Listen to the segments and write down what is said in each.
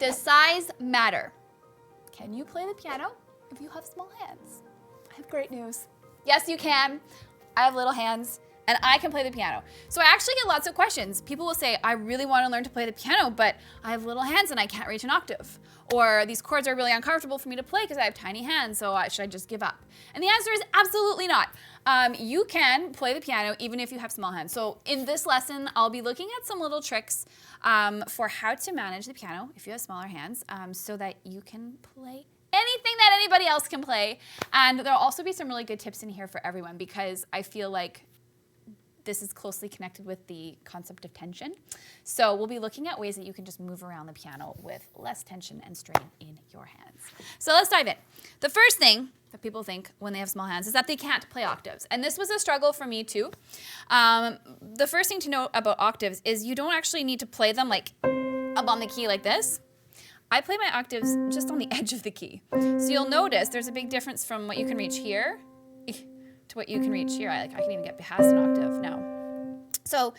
Does size matter? Can you play the piano if you have small hands? I have great news. Yes, you can. I have little hands and I can play the piano. So I actually get lots of questions. People will say, I really want to learn to play the piano, but I have little hands and I can't reach an octave. Or these chords are really uncomfortable for me to play because I have tiny hands, so should I just give up? And the answer is absolutely not. You can play the piano even if you have small hands. So in this lesson, I'll be looking at some little tricks for how to manage the piano if you have smaller hands so that you can play anything that anybody else can play. And there'll also be some really good tips in here for everyone because I feel like this is closely connected with the concept of tension. So we'll be looking at ways that you can just move around the piano with less tension and strain in your hands. So let's dive in. The first thing that people think when they have small hands is that they can't play octaves. And this was a struggle for me too. The first thing to note about octaves is you don't actually need to play them like up on the key like this. I play my octaves just on the edge of the key. So you'll notice there's a big difference from what you can reach here to what you can reach here. I can even get past an octave now. So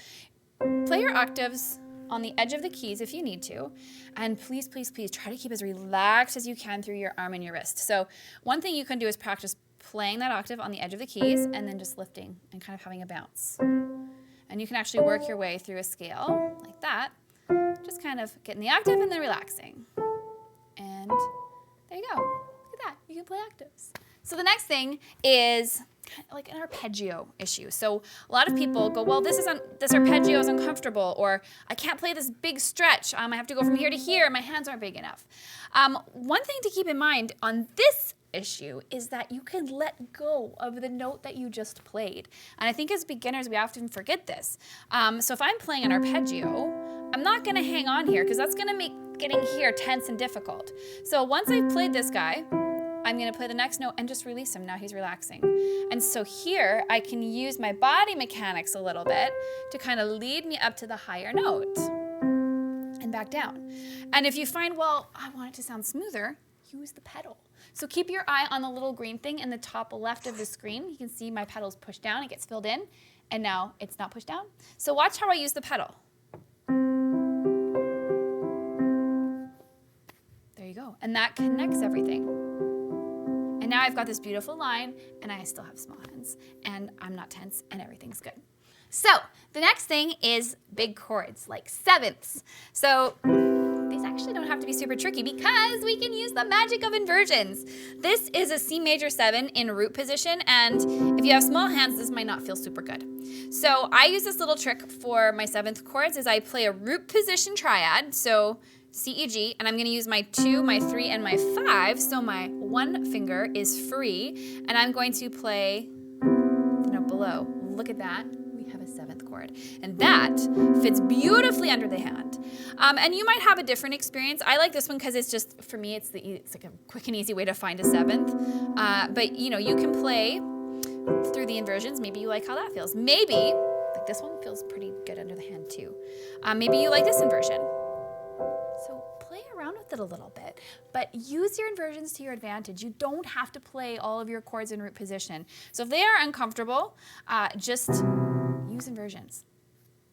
play your octaves on the edge of the keys if you need to. And please, please, please try to keep as relaxed as you can through your arm and your wrist. So one thing you can do is practice playing that octave on the edge of the keys and then just lifting and kind of having a bounce. And you can actually work your way through a scale like that. Just kind of getting the octave and then relaxing. And there you go. Look at that. You can play octaves. So the next thing is like an arpeggio issue. So a lot of people go, well, this arpeggio is uncomfortable, or I can't play this big stretch. I have to go from here to here. My hands aren't big enough. One thing to keep in mind on this issue is that you can let go of the note that you just played. And I think as beginners, we often forget this. So if I'm playing an arpeggio, I'm not going to hang on here because that's going to make getting here tense and difficult. So once I've played this guy, I'm going to play the next note and just release him. Now he's relaxing. And so here I can use my body mechanics a little bit to kind of lead me up to the higher note and back down. And if you find, well, I want it to sound smoother, use the pedal. So keep your eye on the little green thing in the top left of the screen. You can see my pedal's pushed down, it gets filled in, and now it's not pushed down. So watch how I use the pedal. There you go. And that connects everything. And now I've got this beautiful line, and I still have small hands, and I'm not tense, and everything's good. So the next thing is big chords, like sevenths. So these actually don't have to be super tricky because we can use the magic of inversions. This is a C major 7 in root position, and if you have small hands, this might not feel super good. So I use this little trick for my 7th chords is I play a root position triad, so C, E, G, and I'm going to use my 2, my 3, and my 5, so my 1 finger is free, and I'm going to play the note below. Look at that. We have a 7th chord, and that fits beautifully under the hand. And you might have a different experience. I like this one because it's just, for me, it's like a quick and easy way to find a 7th. But you know, you can play through the inversions. Maybe you like how that feels. Maybe, like this one feels pretty good under the hand too. Maybe you like this inversion. So play around with it a little bit, but use your inversions to your advantage. You don't have to play all of your chords in root position. So if they are uncomfortable, just use inversions.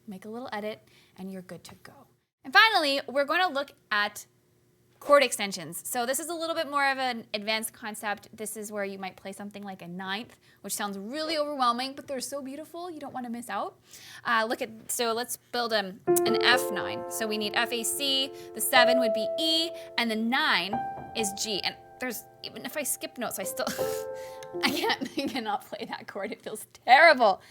Make a little edit and you're good to go. And finally, we're going to look at chord extensions. So this is a little bit more of an advanced concept. This is where you might play something like a 9th, which sounds really overwhelming, but they're so beautiful, you don't want to miss out. So let's build an F9. So we need F, A, C, the 7 would be E, and the 9 is G. And even if I skip notes, I cannot play that chord. It feels terrible.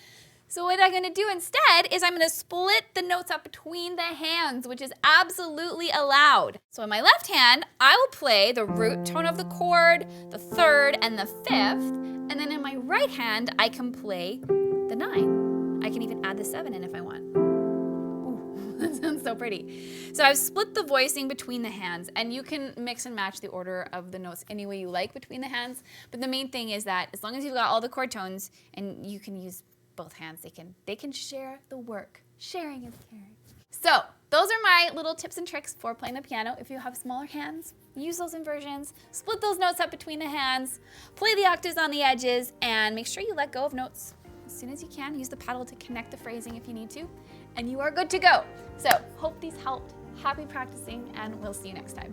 So what I'm going to do instead is I'm going to split the notes up between the hands, which is absolutely allowed. So in my left hand, I will play the root tone of the chord, the 3rd, and the 5th. And then in my right hand, I can play the 9. I can even add the 7 in if I want. Ooh, that sounds so pretty. So I've split the voicing between the hands, and you can mix and match the order of the notes any way you like between the hands. But the main thing is that as long as you've got all the chord tones, and you can use both hands, they can share the work. Sharing is caring. So those are my little tips and tricks for playing the piano. If you have smaller hands, use those inversions, split those notes up between the hands, play the octaves on the edges, and make sure you let go of notes as soon as you can. Use the pedal to connect the phrasing if you need to, and you are good to go. So hope these helped. Happy practicing, and we'll see you next time.